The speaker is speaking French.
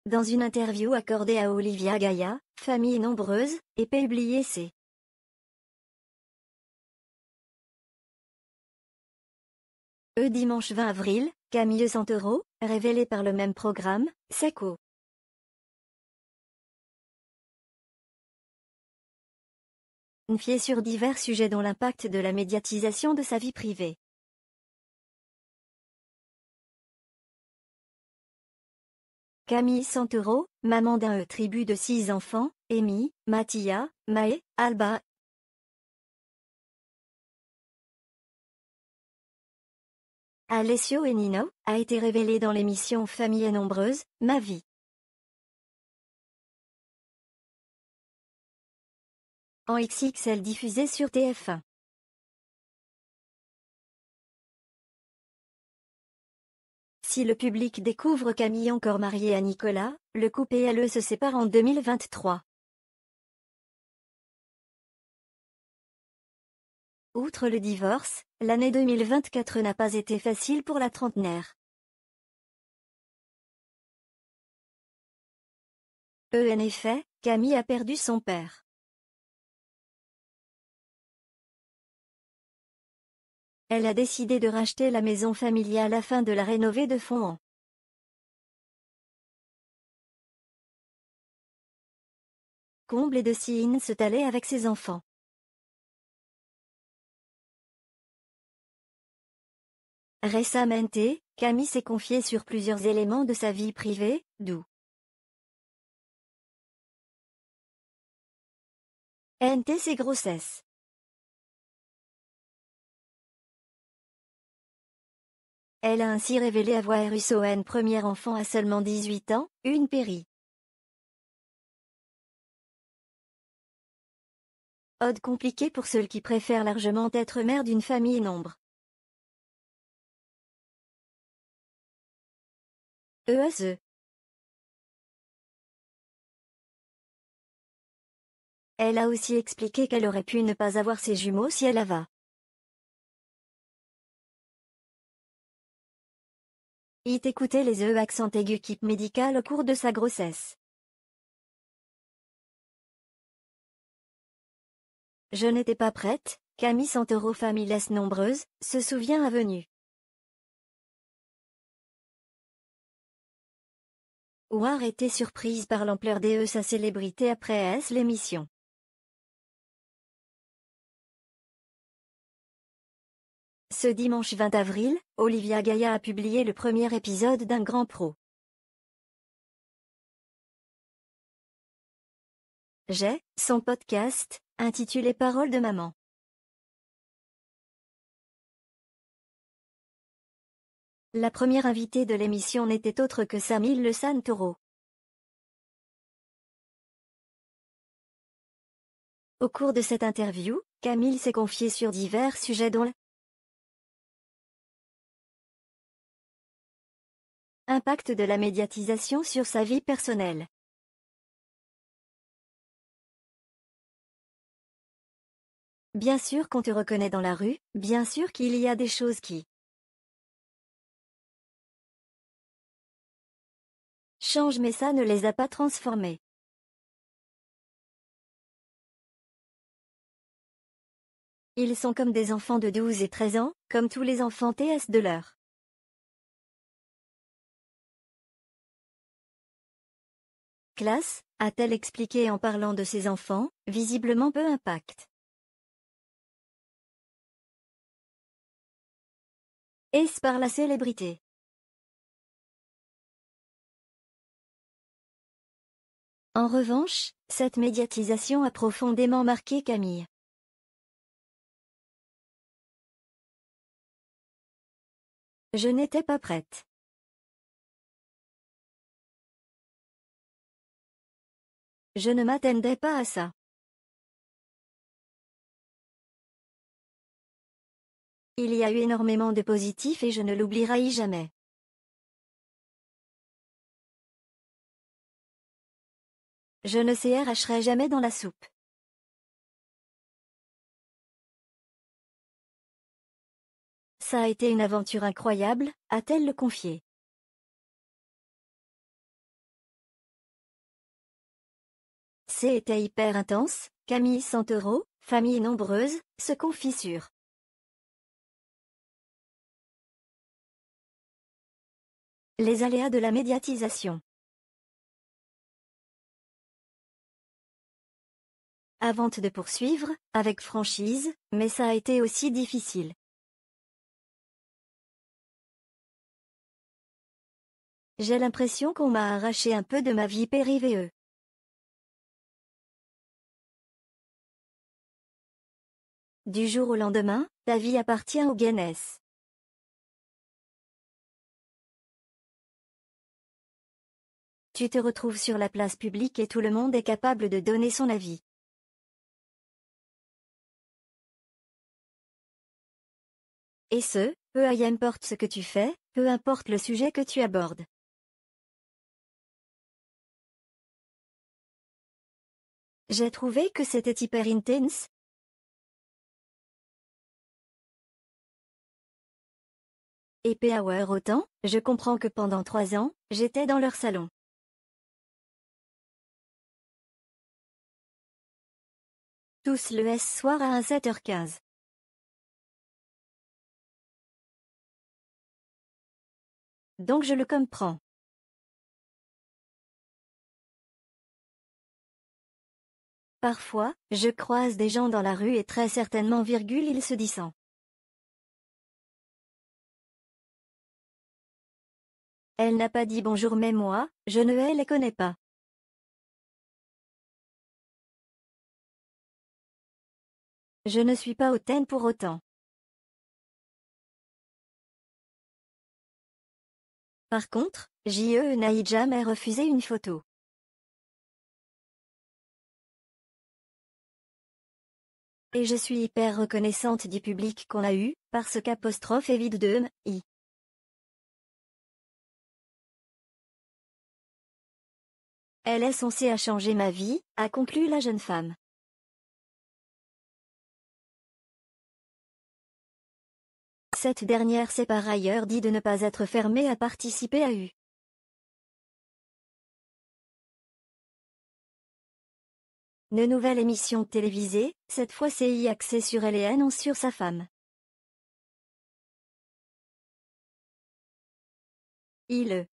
Dans une interview accordée à Olivia Gaia, famille nombreuse, et publiée c. Dimanche 20 avril, Camille Santoro, révélée par le même programme, Seco. Confiée sur divers sujets dont l'impact de la médiatisation de sa vie privée. Camille Santoro, maman d'un tribu de 6 enfants, Amy, Mattia, Mae, Alba. Alessio et Nino, a été révélée dans l'émission Famille nombreuse, Ma vie. En XXL diffusée sur TF1. Si le public découvre Camille encore mariée à Nicolas, le couple et elle se séparent en 2023. Outre le divorce, l'année 2024 n'a pas été facile pour la trentenaire. En effet, Camille a perdu son père. Elle a décidé de racheter la maison familiale afin de la rénover de fond en comble et de s'y installer avec ses enfants. Récemment, Camille s'est confiée sur plusieurs éléments de sa vie privée, d'où ses grossesses. Elle a ainsi révélé avoir eu son premier enfant à seulement 18 ans, une péri. Ode compliqué pour ceux qui préfèrent largement être mère d'une famille nombre. ESE. Elle a aussi expliqué qu'elle aurait pu ne pas avoir ses jumeaux si elle avait écouté les accents aigus kip médical au cours de sa grossesse. Je n'étais pas prête, Camille Santoro famille nombreuse, se souvient Avenue. War était surprise par l'ampleur de sa célébrité après l'émission. Ce dimanche 20 avril, Olivia Gaia a publié le premier épisode d'un Grand Pro. Son podcast, intitulé Paroles de maman. La première invitée de l'émission n'était autre que Camille Santoro. Au cours de cette interview, Camille s'est confiée sur divers sujets dont l'impact de la médiatisation sur sa vie personnelle. Bien sûr qu'on te reconnaît dans la rue, bien sûr qu'il y a des choses qui changent mais ça ne les a pas transformés. Ils sont comme des enfants de 12 et 13 ans, comme tous les enfants de leur classe, a-t-elle expliqué en parlant de ses enfants, visiblement peu impact. Est-ce par la célébrité? En revanche, cette médiatisation a profondément marqué Camille. Je n'étais pas prête. Je ne m'attendais pas à ça. Il y a eu énormément de positifs et je ne l'oublierai jamais. Je ne cracherai jamais dans la soupe. Ça a été une aventure incroyable, a-t-elle le confié. passé était hyper intense, Camille Santoro, famille nombreuse, se confie sur les aléas de la médiatisation. Avant de poursuivre, avec franchise, mais ça a été aussi difficile. J'ai l'impression qu'on m'a arraché un peu de ma vie privée. Du jour au lendemain, ta vie appartient au Guinness. Tu te retrouves sur la place publique et tout le monde est capable de donner son avis. Et ce, peu importe ce que tu fais, peu importe le sujet que tu abordes. J'ai trouvé que c'était hyper intense. Et Power autant, je comprends que pendant 3 ans, j'étais dans leur salon. Tous le soir à 7h15. Donc je le comprends. Parfois, je croise des gens dans la rue et très certainement ils se disent. Elle n'a pas dit bonjour mais moi, je ne les connais pas. Je ne suis pas hautaine pour autant. Par contre, J.E. n'a jamais refusé une photo. Et je suis hyper reconnaissante du public qu'on a eu, parce qu'apostrophe évite de i. Elle est censée changer ma vie, a conclu la jeune femme. Cette dernière s'est par ailleurs dit de ne pas être fermée à participer à une nouvelle émission télévisée, cette fois c'est axée sur elle et non sur sa femme. Il